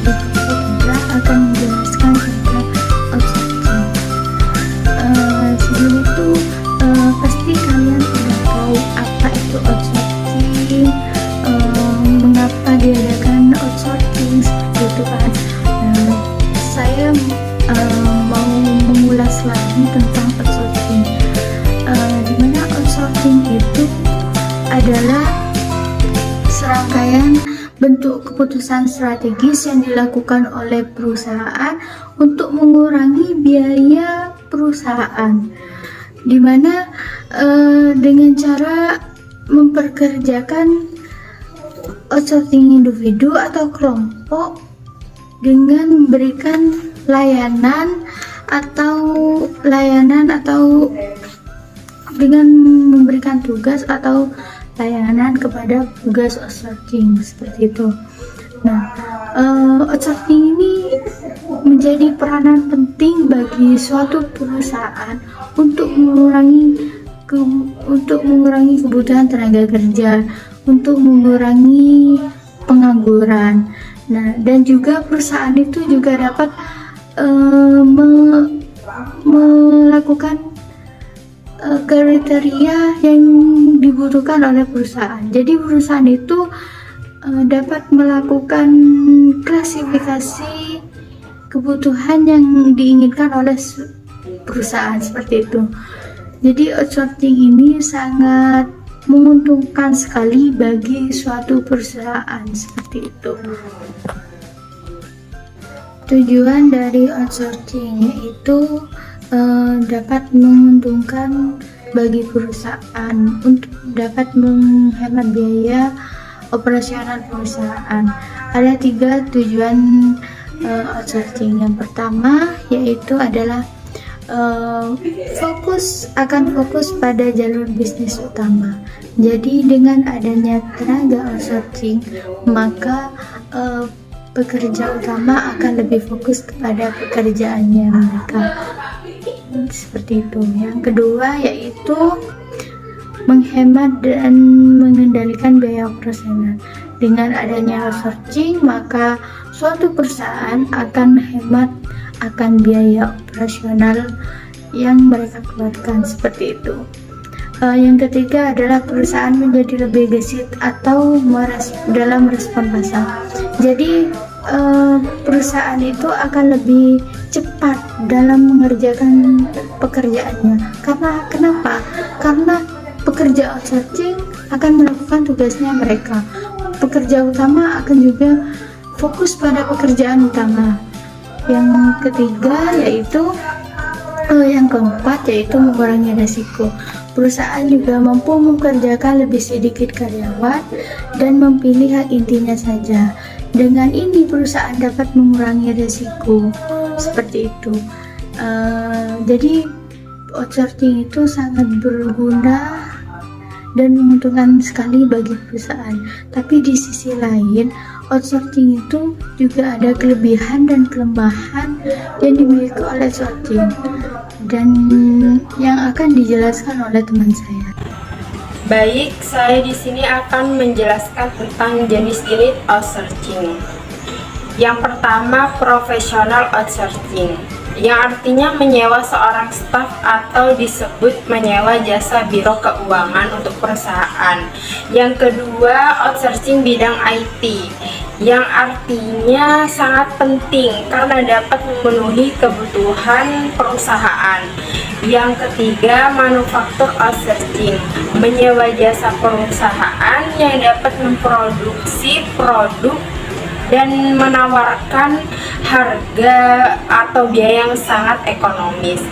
Saya Kendra akan menjelaskan tentang outsourcing. Sebelum itu pasti kalian sudah tahu apa itu outsourcing, mengapa diadakan outsourcing seperti itu kan. Saya mau mengulas lagi tentang outsourcing. Dimana outsourcing itu adalah serangkaian bentuk keputusan strategis yang dilakukan oleh perusahaan untuk mengurangi biaya perusahaan, dimana dengan cara memperkerjakan outsourcing individu atau kelompok dengan memberikan layanan atau dengan memberikan tugas atau layanan kepada tugas outsourcing seperti itu. Nah, outsourcing ini menjadi peranan penting bagi suatu perusahaan untuk mengurangi kebutuhan tenaga kerja, untuk mengurangi pengangguran. Nah, dan juga perusahaan itu juga dapat melakukan kriteria yang dibutuhkan oleh perusahaan. Jadi perusahaan itu dapat melakukan klasifikasi kebutuhan yang diinginkan oleh perusahaan seperti itu. Jadi outsourcing ini sangat menguntungkan sekali bagi suatu perusahaan seperti itu. Tujuan dari outsourcing yaitu dapat menguntungkan bagi perusahaan untuk dapat menghemat biaya operasional perusahaan. Ada 3 tujuan outsourcing. Yang pertama yaitu adalah fokus pada jalur bisnis utama. Jadi dengan adanya tenaga outsourcing, maka pekerja utama akan lebih fokus kepada pekerjaannya mereka. Seperti itu. Yang kedua yaitu menghemat dan mengendalikan biaya operasional. Dengan adanya outsourcing, maka suatu perusahaan akan hemat akan biaya operasional yang mereka keluarkan seperti itu. Yang ketiga adalah perusahaan menjadi lebih gesit atau dalam respon pasar. Jadi perusahaan itu akan lebih cepat dalam mengerjakan pekerjaannya. Kenapa? Karena pekerja outsourcing akan melakukan tugasnya mereka. Pekerja utama akan juga fokus pada pekerjaan utama. Yang keempat yaitu mengurangi risiko. Perusahaan juga mampu mengerjakan lebih sedikit karyawan dan memilih hak intinya saja. Dengan ini perusahaan dapat mengurangi risiko seperti itu. Jadi outsourcing itu sangat berguna dan menguntungkan sekali bagi perusahaan. Tapi di sisi lain, outsourcing itu juga ada kelebihan dan kelemahan yang dimiliki oleh outsourcing, dan yang akan dijelaskan oleh teman saya. Baik, saya di sini akan menjelaskan tentang jenis-jenis outsourcing. Yang pertama, professional outsourcing, yang artinya menyewa seorang staf atau disebut menyewa jasa biro keuangan untuk perusahaan. Yang kedua, outsourcing bidang IT, yang artinya sangat penting karena dapat memenuhi kebutuhan perusahaan. Yang ketiga, manufaktur outsourcing, menyewa jasa perusahaan yang dapat memproduksi produk dan menawarkan harga atau biaya yang sangat ekonomis.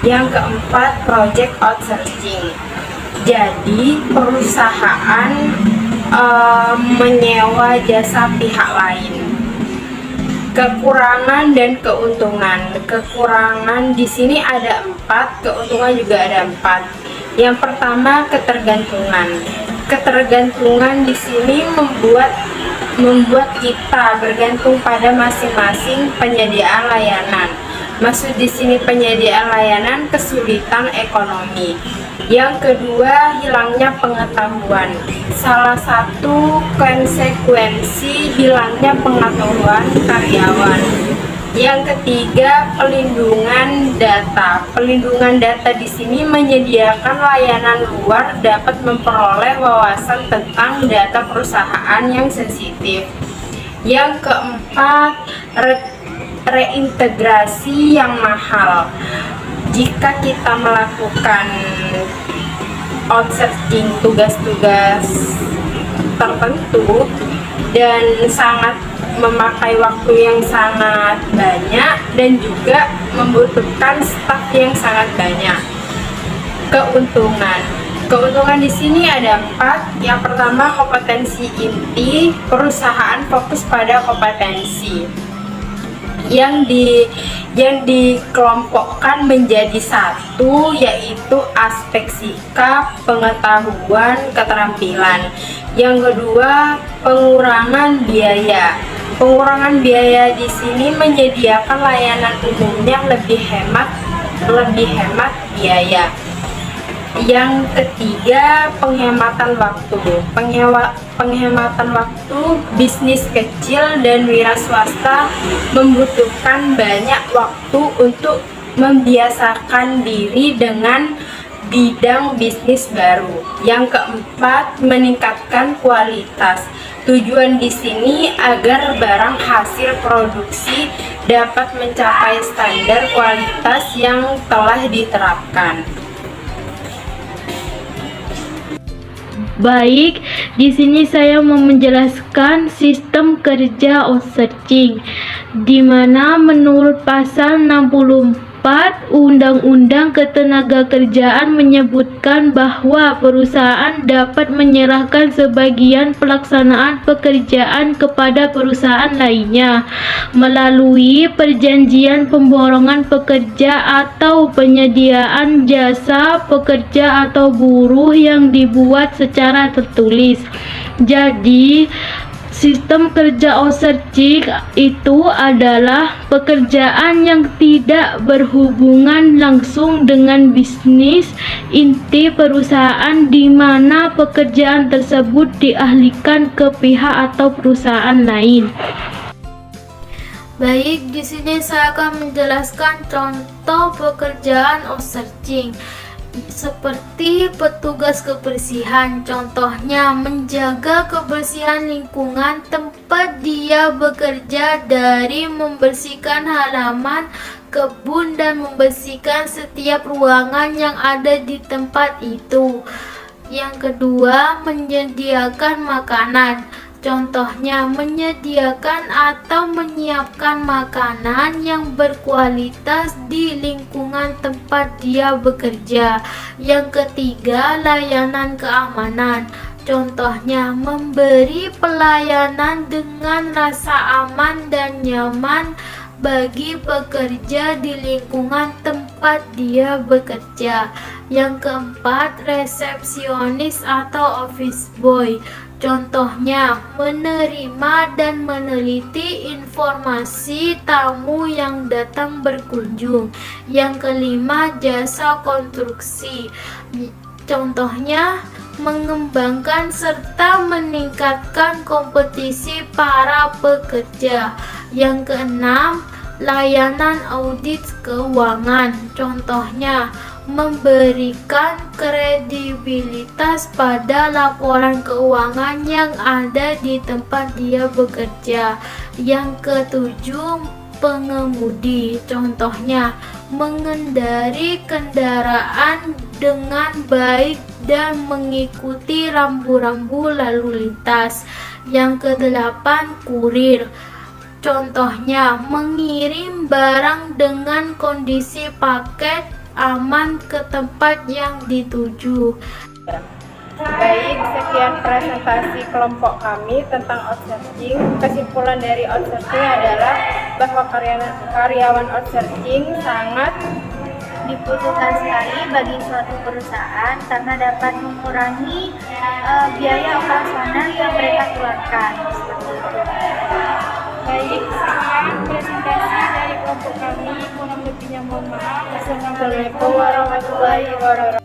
Yang keempat, project outsourcing, jadi perusahaan menyewa jasa pihak lain. Kekurangan dan keuntungan. Kekurangan di sini ada 4, keuntungan juga ada 4. Yang pertama, ketergantungan. Ketergantungan di sini membuat kita bergantung pada masing-masing penyediaan layanan. Maksud di sini penyediaan layanan kesulitan ekonomi. Yang kedua, hilangnya pengetahuan. salah satu konsekuensi hilangnya pengetahuan karyawan. Yang ketiga, pelindungan data. Pelindungan data di sini menyediakan layanan luar dapat memperoleh wawasan tentang data perusahaan yang sensitif. Yang keempat, reintegrasi yang mahal. Jika kita melakukan outsourcing tugas-tugas tertentu dan sangat memakai waktu yang sangat banyak dan juga membutuhkan staf yang sangat banyak. Keuntungan di sini ada 4. Yang pertama, kompetensi inti. Perusahaan fokus pada kompetensi yang dikelompokkan menjadi 1, yaitu aspek sikap, pengetahuan, keterampilan. Yang kedua, pengurangan biaya. Pengurangan biaya di sini menyediakan layanan umumnya lebih hemat biaya. Yang ketiga, penghematan waktu. Penghematan waktu, bisnis kecil dan wira swasta membutuhkan banyak waktu untuk membiasakan diri dengan bidang bisnis baru. Yang keempat, meningkatkan kualitas. Tujuan di sini agar barang hasil produksi dapat mencapai standar kualitas yang telah diterapkan. Baik, di sini saya mau menjelaskan sistem kerja outsourcing, di mana menurut pasal 64 Undang-Undang Ketenagakerjaan menyebutkan bahwa perusahaan dapat menyerahkan sebagian pelaksanaan pekerjaan kepada perusahaan lainnya melalui perjanjian pemborongan pekerja atau penyediaan jasa pekerja atau buruh yang dibuat secara tertulis. Jadi, sistem kerja outsourcing itu adalah pekerjaan yang tidak berhubungan langsung dengan bisnis inti perusahaan, di mana pekerjaan tersebut dialihkan ke pihak atau perusahaan lain. Baik, di sini saya akan menjelaskan contoh pekerjaan outsourcing. Seperti petugas kebersihan, contohnya menjaga kebersihan lingkungan tempat dia bekerja, dari membersihkan halaman kebun dan membersihkan setiap ruangan yang ada di tempat itu. Yang kedua, menyediakan makanan. Contohnya menyediakan atau menyiapkan makanan yang berkualitas di lingkungan tempat dia bekerja. Yang ketiga, layanan keamanan. Contohnya memberi pelayanan dengan rasa aman dan nyaman bagi pekerja di lingkungan tempat dia bekerja. Yang keempat, resepsionis atau office boy. Contohnya menerima dan meneliti informasi tamu yang datang berkunjung. Yang kelima, jasa konstruksi. Contohnya mengembangkan serta meningkatkan kompetisi para pekerja. Yang keenam, layanan audit keuangan. Contohnya memberikan kredibilitas pada laporan keuangan yang ada di tempat dia bekerja. Yang ketujuh, pengemudi. Contohnya mengendari kendaraan dengan baik dan mengikuti rambu-rambu lalu lintas. Yang kedelapan, kurir. Contohnya mengirim barang dengan kondisi paket aman ke tempat yang dituju. Baik, sekian presentasi kelompok kami tentang outsourcing. Kesimpulan dari outsourcing adalah bahwa karyawan outsourcing sangat dibutuhkan sekali bagi suatu perusahaan karena dapat mengurangi biaya operasional yang mereka keluarkan. Seperti itu. Baik, sekian presentasi dari kelompok kami. Kurang lebihnya mohon maaf. Wassalamualaikum warahmatullahi wabarakatuh.